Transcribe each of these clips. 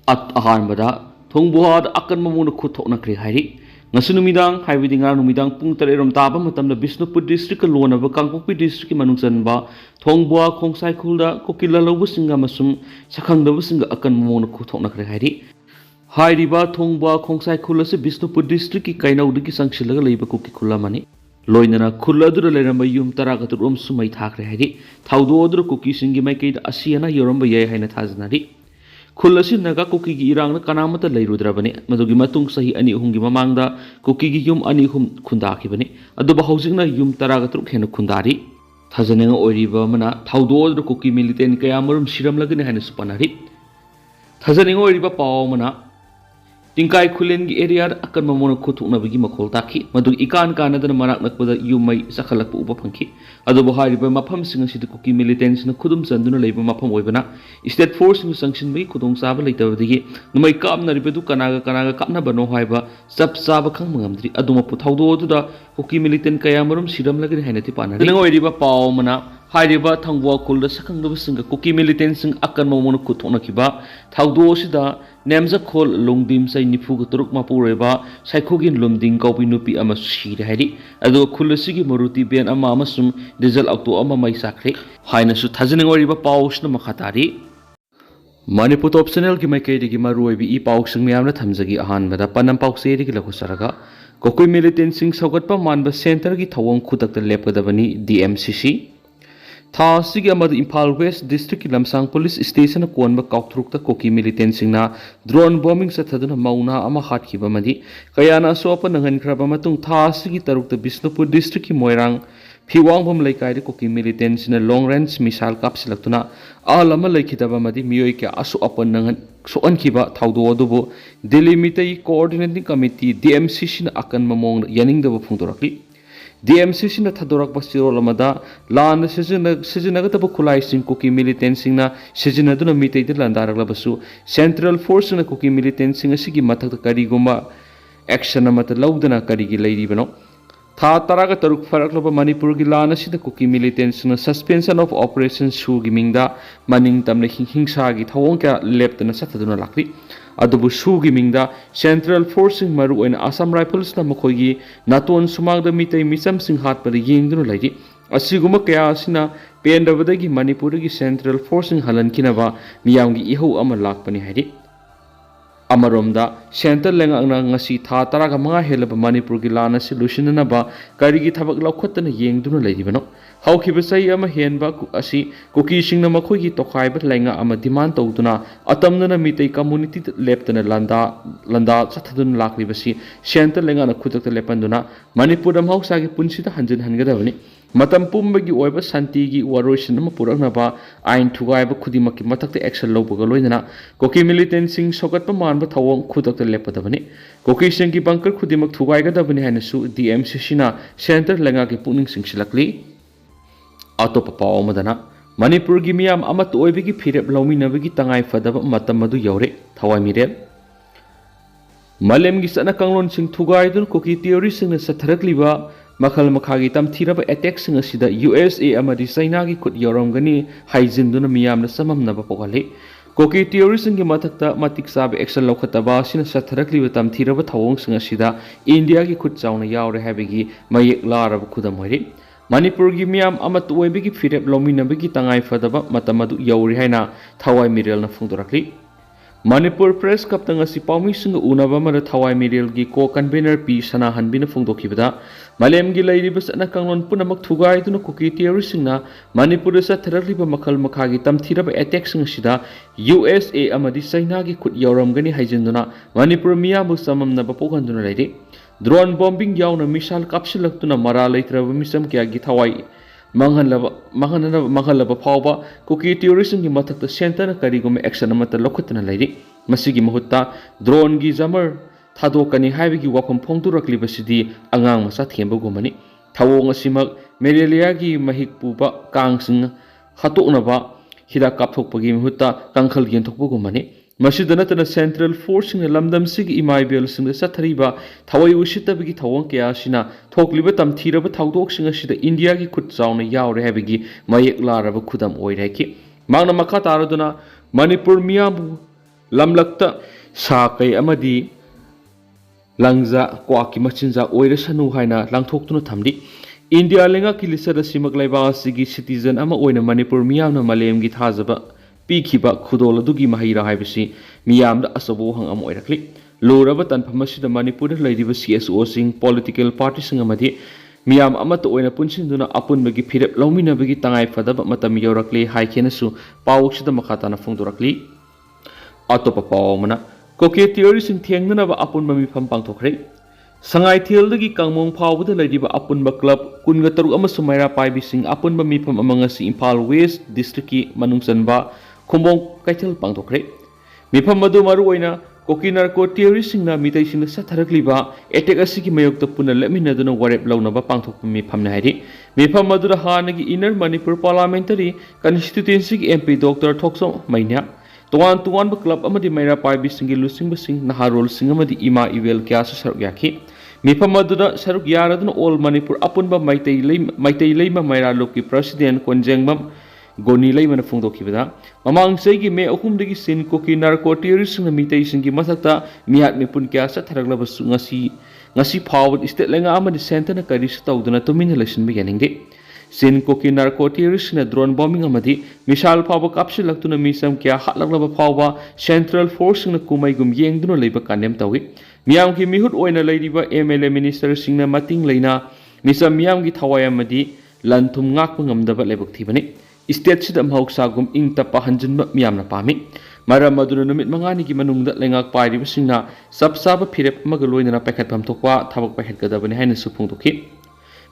अहानबदा थोंगबुहा दा अकन ममोन खुथोकनख्रे हाइरि ngasi numidang haibidi ngar numidang pung tarerom taba matamda Bishnupur district lonaba Kangpokpi district manungsanba Thongbuha khongsai khulda kokila lobu singa masum sakhangdabu singa akan mumon khuthoknakre hairi hairiba Thongbuha khongsai khulase Bishnupur district ki kainaudiki sangsilaga leiba koki khula mani loinana khulladura leramba yum taragatur sumai thakre hairi thaudodur koki singi mai kaida asiana yoramba yai haina thajanari खुलसी नगा कुकी की इरांग कनामत लेरुद्रबने मदुगी मतुंग सही अनि हुंगी ममांगदा cookie की yum अनि हुम खुंदाखिबने अदुबा हौजिंगना yum तरागतरु खेन खुंदारी थजनेंग ओरिबा मना थाउदोद्र कुकी मिलिटेंट कयामरुम सिरमलगने हाने सुपनारी थजनेंग ओरिबा पाव मना टिंकाई खुलेन की एरिया अकन ममोन खुथुकनबगी मखोल ताखी मदु इकान कानदन मनाक नकबदा युमै सखलक उबा फंखी अदुबा हारिबा मफम सिंग सिद कुकी मिलिटेंट्स न खुदुम चंदुना लेबा मफम ओइबना स्टेट फोर्स नि संक्शन बई खुदोंग साबा लेतबदगी नुमै कामनरिबदु कनागा कापना बनो हाइबा सब साबा खंग मंगमद्री अदुमा पुथाउदोदुदा कुकी मिलिटेंट कयामरुम सिरमलगने हाइनति पाना नंग ओइरिबा पाव मना हाइरिबा थंगबुहा खुलदा सखंगदब सिंग कुकी मिलिटेंट्स सिंग अकन ममोन खुथोकनखिबा थाउदोसिदा नेमजा खोल लुंगदिम सै निफुग तुरुक मापुरेबा साइखोगिन लुमदिंग कौपि नुपी अमा सिरे हाइरि अदो खुलसिगी मरुति बेन अमा अमसुम डिजल ऑक्टो अमा मै साख्रे हाइनसु थजनिंग ओरिबा पाउसना मखातारी मणिपुर टॉप चैनल की माइकैदगी मरुइबी ई पाउसिंग म्यामना थमजगी अहानबदा पनम पाउसेदगी लखुसरगा कोकुई मिलिटेंट सिंग सौगतपा मानबा सेंटर की थवंग खुदक्ता लेपगदबनी डीएमसीसी थासिगी अमद इम्फाल वेस्ट डिस्ट्रिक्ट की लमसांग पुलिस स्टेशन कोनबा काउथरुकता कोकी मिलिटेंट सिंगना ड्रोन बॉम्बिंग सथदुना मौना अमा हाटखिबमदि कयाना सोप नंगनख्रबा मतुंग थासिगी तरुकता बिष्णुपुर डिस्ट्रिक्ट की मोइरांग फिवांगभम लैकाइदे कोकी मिलिटेंट सिना लॉन्ग रेंज मिसाइल कापसिलक्तुना आल अमा लैखिदबमदि मियोय के आसु अपन नंगन सोअनखिबा थाउदो अदुबो दिल्ली मितई कोऑर्डिनेटिंग कमिटी डीएमसीसी ना अकन ममोंग यानिंगदबो फुंगदोरक्ली डीएमसीसी ना थदोरकबा सिरोलमदा लान सिजनगतब खुलाई सिंग कुकी मिलिटेंट सिंगना सिजनदुना मितैदे लंदारगलबसु सेंट्रल फोर्स ना कुकी मिलिटेंट सिंग असिगी मथक करिगुमा एक्शन अमत लौदना करिगी लैरिबनो था तरागा तरुक फरकलब मणिपुर की लान असिद कुकी मिलिटेंट्स ना सस्पेंशन ऑफ ऑपरेशन सु की मिंगदा मनिंग तमने हिंसा की थवों क्या लेप्तना सथदुना लाक्री अदुबु सु की मिंगदा सेंट्रल फोर्सिंग मरु ओइन असम राइफल्स ना मखोगी नातोन सुमागदा मितै मिसम सिंह हात पर येंगदुना लैरि असिगुम कया असिना पेंडबदगी मणिपुर की सेंट्रल फोर्सिंग हलनकिनबा मियामगी इहौ अमा लाकपनि हाइरि अमरोमदा centre लेंगांगना ngasi tha taraga manga helaba manipur gi lana solution ba karigi thabak laukhotna yengduna leiribano haukiba sai ama henba asi kuki singna makhoi gi tokai ba lenga ama demand tawduna atamna mitei community leptana landa chathadun lakribasi center lenga na khutakta lepanduna manipur am hausa gi punsida hanjin hangadabani matam pumbagi oiba santi gi waroisin ama puraknaba ain thugaiba khudimaki matakta action lawbaga loinana koki militant sing sokat pa manba thawong khutakta lepadabani koki sing gi bunker khudimak thugaigadabani hainasu DMCC na center lenga gi puning singsilakli atopa paw madana manipur gi miyam amat oibigi phirep lawminabagi tangai fadaba matam adu yore thawai mirel malem gi sana kanglon sing thugaidun koki theory sing na satharakliba मखल मखागी तमथीरब attack सिंग असिदा USA अमदि China की खुद यौरमगनी हाइजिनदुना मियामना सममनब पोगले कोकी terrorist की मथक्ता मतिक साब एक्शन लौखतबा सिना सथरकलिब तमथीरब थवोंग सिंग असिदा इंडिया की खुद चावना यावरे हैबगी मयेक लारब खुदम होइरि मणिपुर की मियाम अमत ओइबगी फिरेप लौमिनबगी तंगाई फदब मतमदु यौरि हैना थवाई मिरेलना फुंगदोरकली मणिपुर प्रेस कप्तंग असि पाउमी सिंग उनबा मर थवाई मिरेल की को कन्वेनर पी सना हनबिन फुंगदोखिबदा मलेम की लैरिब सना कंगलोन पुनमक थुगाइदुना कुकी टेररिस्ट सिंगना मणिपुर सथरकलिब मखल मखागी तमथीरब अटैक सिंग सिदा USA अमदि चाइना की खुद यौरमगनी हाइजिनदुना मणिपुर मियाबु सममनब पोगंदुना लैरि ड्रोन बॉम्बिंग यावना मिसाइल कापसिलक्तुना मरा लैत्रब मिसम क्या की थवाई मंगनब फावबा कुकी टेररिस्ट की मथक्ता सेंटर करिगुम एक्शन अमत लौखतना लैरि मसिगी महुत्ता ड्रोन की जमर थादोकनी हाइबगी वाफम फोंदुरक्लिबसिदी अंगांग मसा थेंबगुमनी थवोंग असिमक मेलेरिया की महिक पुबा कांगसिंग हतोकनबा हिदा कापथोकपगी महुत्ता कांखल येंथोकबगुमनी मसिद नतना सेंट्रल फोर्सिंग लमदम सिगी इमाइबेल सिंग सथरीबा थवई उसितबगी थवोंग कयासिना थोकलिबा तमथीरब थाउदोकसिंग असिदा इंडिया की खुद चावना यावरे हैबगी मयेक लारब खुदम ओइराइकि मांगना मखा तारदुना Manipur मियाबु lamlakta sa kai amadi langza kwaki machinja oirasanu haina langthoktuna thamdi India lenga ki lisada simak laiba sigi citizen ama oina Manipur miyamna malemgi thajaba pikhiba khudol adugi mahira haibasi miyamda asabo hang am oirakli loraba tanpham asida Manipur laidiba CSO sing political party sing amadi miyam amata oina punsinduna apunbagi phirep lawminabagi tangai fadaba matam yorakli haikenasu pawuksida makhatana phongdorakli atopa pawmana koke theory sing thiengnaba apunba mifam pangthokre Sangai Thialdagi Kangmong Pawda Ladiba Apunba Club Kungataru Amasumaira Paibi Sing Apunba Mipam Amangasi Impal West Districti Manungsanba Kumbong Kaitel Pangtokre Mipam Madu Maruina Kokinar Ko Theory Singna Mitai Sing Satarakliba Etek Asiki Mayok Puna Leminaduna Warep Launaba Pangtok Mipam Nahiri Mipam Madura Hanagi Inner Manipur Parliamentary Constituency MP Dr. Toksom Mainya Tuan club amadi maira paibi singi lusing basing naharol sing amadi ima ivel kya saruk yaki mifam madura saruk yaradun all Manipur apunba maitai leima maira loki president konjengbam goni leima na phungdo kibada mamang segi me ahumdagi sin koki narco terrorist na mitai singi masakta mihat mipun kya sa tharagla basu ngasi phawd state lenga amadi sentana karis tawduna tumin election beginning Sin koki narco terrorist na drone bombing amadi misal phawa kapsi laktuna misam kya halaglaba phawa central force na kumai gum yengduna leiba kandem tawi miyam ki mihut oina leidiba MLA minister singna mating leina misam miyam ki thawai amadi lanthum ngakpa ngamdaba lebak thibani state sida mahoksa gum ing tapa hanjinba miyamna pami maram maduna numit mangani ki manungda lengak pairiba singna sabsaba phirep magaloina pakhatpham thokwa thabak pakhatgadabani haina supung thokhi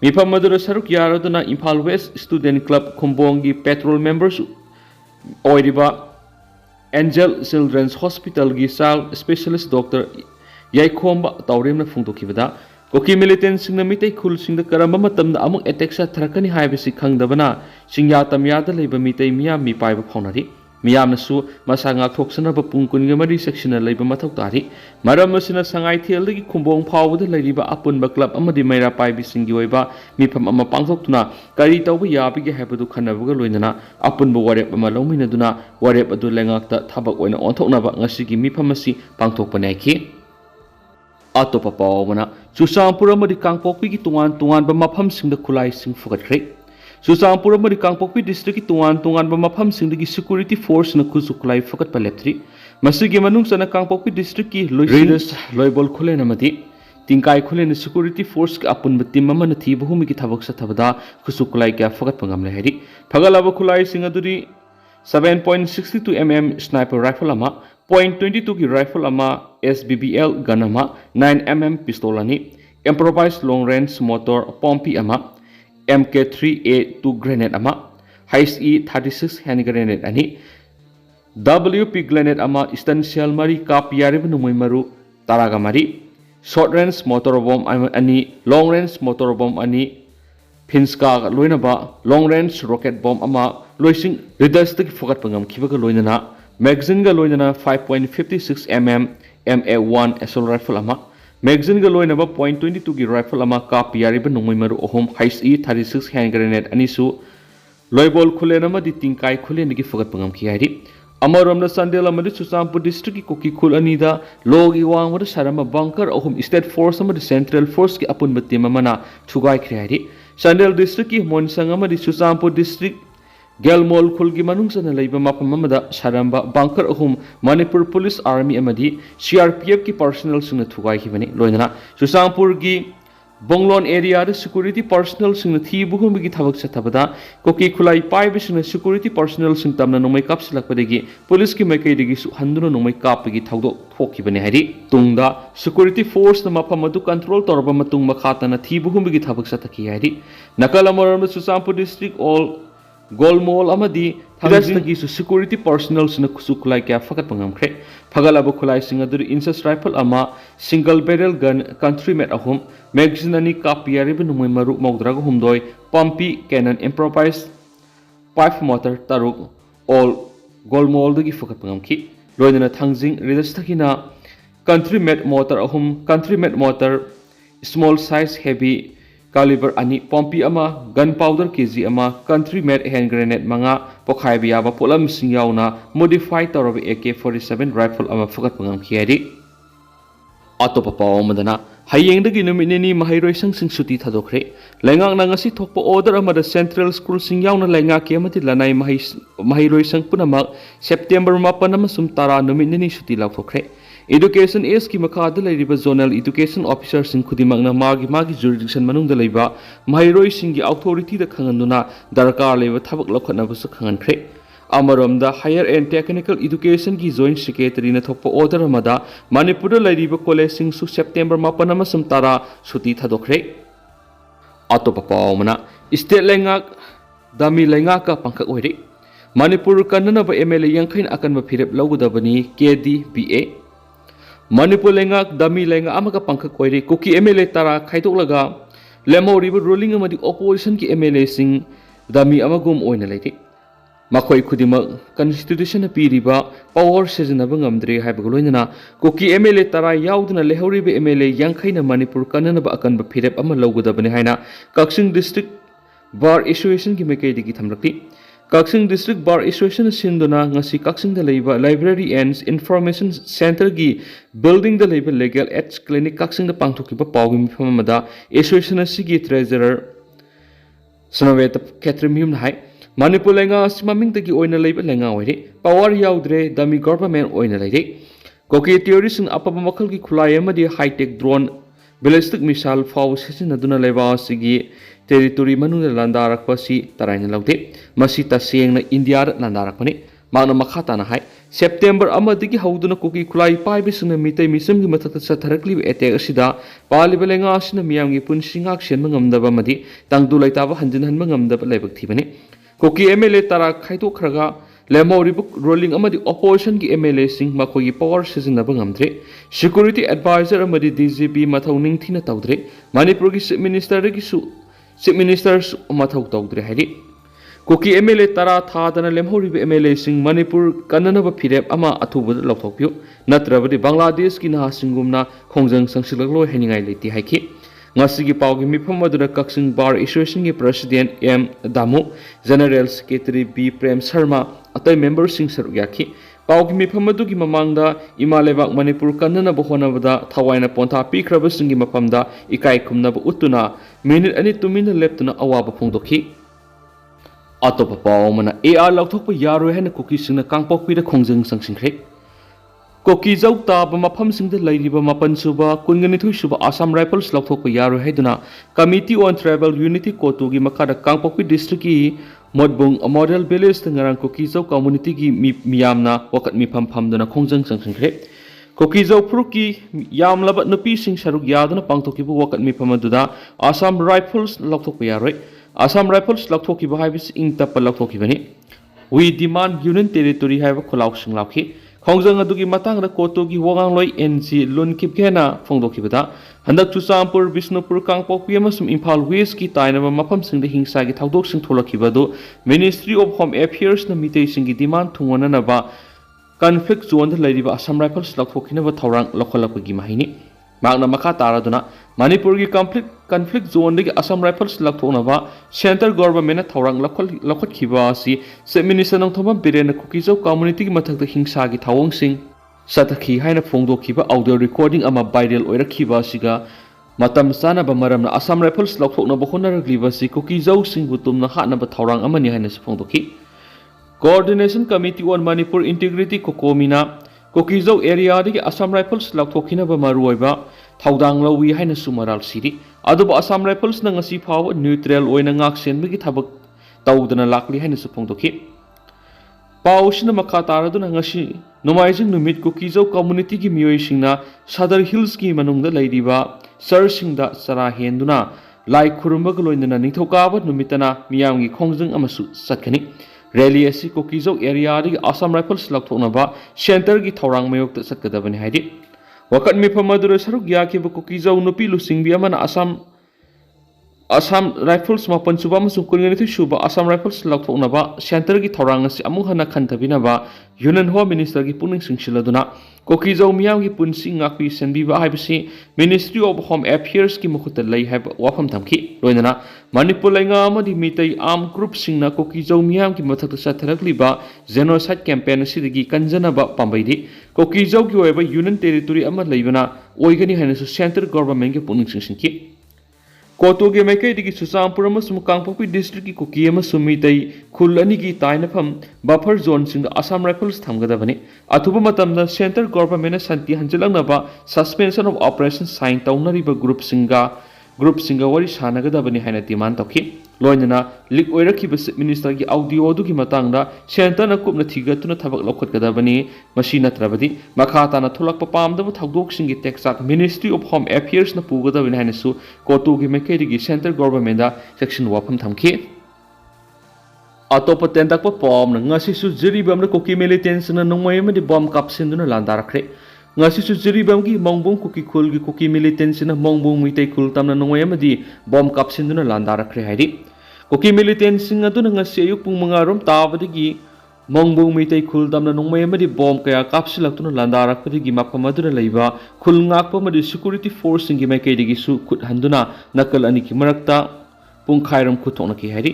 Mifam Madura Saruk Yaraduna Impal West Student Club Kumbongi Patrol Members Oiriba Angel Children's Hospital Gi Child Specialist Doctor Yaikhomba Taurimna Phungtokibada Koki militant singna mitei khul singda karamba matamda amuk attack sa thrakani haibasi khangdabana singya tamyada leiba mitei miyam mi paiba phaunari miyamnasu masanga thoksanaba pungkunga mari section leiba mathau tari maram asina sangai thialdagi khumbong phawda leiriba apunba club amadi maira paibi singi oiba mifam ama pangthoktuna kari tawba yabige habadu khanabuga loinana apunba warep ama lawminaduna warep adu lengakta thabak oina onthoknaba ngasigi mifam asi pangthokpanai Atopa pawmana Susampura madi Kangpokpi ki tungan ba mafam singda khulai sing fugatkre Susampura madi Kangpokpi district ki tungan ba mafam singda ki security force na khusu khulai fugat paleptri masigi manung sana Kangpokpi district ki loibol khule na madi tingkai khule na security force ki apun batim mama na thi bahumi ki thabak sa thabada khusu khulai ka fugat pangam le heri phagalaba khulai sing aduri 7.62 mm sniper rifle ama .22 ki rifle ama SBBL gun ama 9 mm pistol ani improvised long range motor pompi ama MK3A2 grenade ama Heist E36 hand grenade ani WP grenade ama essential mari kap yarib numoi maru taraga mari short range motor bomb ani long range motor bomb ani Finska loinaba long range rocket bomb ama loising redastic fogat pangam khibaga loinana magazine ga loinana 5.56 mm MA1 assault rifle ama magazine ga loinaba .22 gi rifle ama kap yariba nongmai maru ohom Heist E36 hand grenade ani su loibol khulena ma di tingkai khulena gi fogat pangam khi hari Amaramna Sandela Madi Susampur district ki koki khul anida logi wang madu sarama bunker ohum state force amadi central force ki apun batti mamana thugai khriari Sandel district ki Monsang amadi Susampur district Gelmol khul gi manung sana leiba mapam amada saramba bunker ohum Manipur police army amadi CRPF ki personnel singna thugai khibani loinana Susampur gi Bonglon area the security personnel sing thi buhum gi thabak sa thabada koki khulai pai bising security personnel sing tamna nomai kap silak padegi police ki maikai degi su handuna nomai kap gi thawdo thoki bane hari tungda security force na mapam adu control torba matung makhata na thi buhum gi thabak sa thaki hari nakala moram Susampur district all Golmol amadi thangstagi su security personnel sing kusu khulai kya fakat pangam khre phagalaba khulai sing adur insas rifle ama single barrel gun country made ahum magazine ani kapiyari bu numai maru mogdraga humdoi pumpy cannon improvised pipe motor taruk all Golmol dagi fakat pangam khi loidana thangjing redastakina country made motor ahum country made motor small size heavy caliber ani pompi ama gunpowder kg ama country made hand grenade manga pokhai bia ba polam sing yauna modify torob AK-47 rifle ama fakat pangam khiari atopa paw madana hayeng dagi numini mahairoi sang sing suti thadokre lengang na ngasi thokpo order ama da central school sing yauna lenga ke amati lanai mahairoi sang punamak September 8 amasum tara numini suti laukokre Education is ki makada laiba zonal education officer sing khudimak na magi jurisdiction manung da laiba mahairoi sing gi authority da khanganduna darkar laiba thabak lokhatna busu khangankhre amarom da higher and technical education ki joint secretary na thokpa order amada manipur laiba college sing su September 8 amasum tara suti thadokre atopa pawmana state lengak dami lenga ka pangkhak oire manipur kanna ba MLA yangkhain akan ba phirep logudabani KDBA Manipur lengak dami lenga amaka pangkhak oire Kuki MLA tara khaidok lemoriba ruling amadi opposition ki MLA sing dami amagum oina leite makhoi khudimak constitution piriba power sejanaba ngamdre haiba loinana Kuki MLA tara yauduna lehoriba MLA yangkhaina Manipur kanana ba akan ba phirep ama logudabani haina Kaksing district bar association ki mekai digi thamrakti Kaksing District Bar Association Sindona ngasi Kaksing da leiba Library and Information Center gi building da leiba Legal Aids Clinic Kaksing da pangthoki ba pawgi mifamada Association asigi treasurer Sanaweta Katrimium hai Manipur lenga simaming tagi oina leiba lenga oire power yaudre dami government oina leire Koki theories in apaba makal gi khulai amadi high tech drone ballistic missile faw sisinaduna leiba asigi territory manung landarak pasi taraina laude masi taseng na India landarak pani magna makhata na hai September amadigi hauduna Kuki khulai pai bisuna mitai misam gi mathata satharakli attack asida palibelenga asina miyamgi punsingak senma ngamdaba madi tangdu laitaba hanjin hanma ngamdaba laibak thibani Kuki MLA tara khaito khraga lemoribuk rolling amadi opposition gi MLA sing makhogi power season na ngamdre security advisor amadi DGP mathauning thina tawdre Manipur gi chief ministers mathau tawdre hairi Kuki MLA tara thadana lemhoriba MLA sing Manipur kananaba phirep ama athuba lauthokpyu natrabadi Bangladesh ki naha singumna khongjang sangsilakloi heningai leiti haiki ngasigi pawgi mifam aduna Kaksing Bar Association ki president M Damu general secretary B Prem Sharma atai member sing saruk yaki pawgi mifam adugi mamangda imalebak Manipur kananaba honabada thawaina pontha pikraba singi mafamda ikai khumnaba utuna minute ani tumina leptuna awaba phongdokhi atopa pawmana AR lauthokpa yaroi hena Kuki singna kangpokpi da khongjang sangsingkhre Kuki jauta ba mafam singda lairiba mapan suba kunganithui suba Assam Rifles lauthokpa yaroi haiduna Committee on Tribal Unity Kotu gi makada kangpokpi district ki modbung model village ngarang Kuki jau community gi miyamna wakat mifam phamduna khongjang sangsingkhre Kuki jau pruki yamlaba Nupi sing saruk yaduna pangthoki bu wakat mifam aduda Assam Rifles lauthokpa yaroi Assam Rifles lauthokki ba haibis ingtapa lauthokki bani we demand union territory haiba khulaw sing laukhi khongjang adugi matang da kotogi wogang loi NG lun kipkena phongdokki bada handak Chusampur Bisnupur Kangpokpi amasum Imphal West ki tainaba mafam singda hingsa gi thaudok sing tholakki badu Ministry of Home Affairs na mitei sing gi demand thungona na ba conflict zone da lairiba Assam Rifles lauthokki na ba thawrang lokholakki gi mahini magna makha taraduna Manipur gi conflict zone dagi Assam Rifles lathokna ba center government na thawrang lokhot khiba si se minister nang thoma birena Kuki jau community gi mathak da hingsa gi thawong sing satakhi haina phongdo khiba audio recording ama viral oira khiba siga matam sana ba maramna Assam Rifles lathokna ba honaragli ba si Kuki jau sing butum na hana ba thawrang amani haina si phongdo khi coordination committee on Manipur integrity kokomina Kuki jau area dagi Assam Rifles lathokina ba maruoiba Thaudang lawi haina sumaral siri aduba Assam Rifles na ngasi phaw neutral oina ngak senbagi thabak tawdana lakli haina suphongdokhi pawsina makha taraduna ngasi nomaijing numit Kuki jau community gi miyoi singna Sadar Hills ki manungda lairiba sir singda sara henduna lai khurumba galoinana nithokaba numitana miyamgi khongjang amasu satkani rally asi Kuki jau area ri Assam Rifles lathokna ba center gi thawrang mayokta satkadabani haidi wakat mifam adura saruk yaki ba Kuki jau Nupi lusingbi amana Assam Assam Rifles mapan suba masuk kuningan itu suba Assam Rifles lakukan naba center ki thorang si amu hana kan tapi naba Yunan Hoa Minister ki puning singshila duna koki jau miyam ki pun sing ngakui senbi ba hai bisi Ministry of Home Affairs ki mukhuta lay hai wafam thamki loinana Manipur lainga amadi mitai arm group singna koki jau miyam ki mathakta satharakli ba genocide campaign sidagi kanjana ba pambaidi koki jau ki oiba Union territory ama laibana oigani haina su center government ki puning singsinki Koto ke mekai digi Susampur amasung Kangpokpi district ki Kuki amasung mitai khul ani ki tainafam buffer zone sing Assam Rifles thamgadabani athuba matamda center government santi hanjalangnaba suspension of operation sign taunariba group singa wari sanagadabani haina demand tawki loinana lik oirakhiba minister ki audio du ki matangda center na kupna thigatuna thabak lokhatgadabani masi natrabadi makha na tholakpa pamdaba thagdok singi texak Ministry of Home Affairs na pugadabani haina su kotu ki mekai gi center government da section wafam thamki Atopa tentak pa pom na ngasi su jiribam na koki militants na nungmay ma di bomb kapsin do na landarakre ngasi su jiribam ki mongbong koki militants na mongbong mitay kul tam na nungmay ma di bomb kapsin do na landarakre haidi koki militants nga do na ngasi ayuk pung mga rom tabadi gi mongbong mitay kul tam na nungmay ma di bomb kaya kapsilak do na landarak padi gi mapamadu na layba kul ngak pa ma di security force ngi may kay digi su kut handuna nakal ani ki marakta pung khairam kutok na ki haidi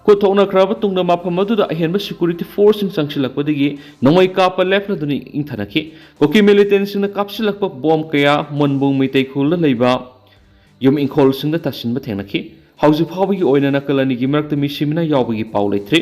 Kutok kraba tungna mapamadu da ahenba security force in sangsilakpadigi nongmay kapa left na duni ingthanaki koki militants na kapsilakpa bomb kaya monbong mitay khulna layba yum inkhol singda tasinba thengnaki hauji phawgi oina nakalani gi marakta misimina yawbagi paw leitri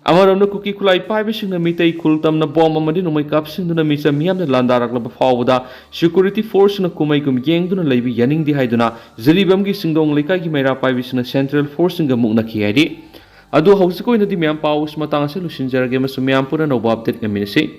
amaramna koki kulai paibe singna mitay khultam na bomb amadi nongmay kapsinduna misa miyam na landaraklaba phawda security force na kumay kum yengduna laybi yaning di haiduna ziribam gi singdong lekai gi maira paibe singna central force nga mukna khiyadi Adu hausi ko ina di miyam paus matang sa lusinjarage masumiyam pura na update nga minisi.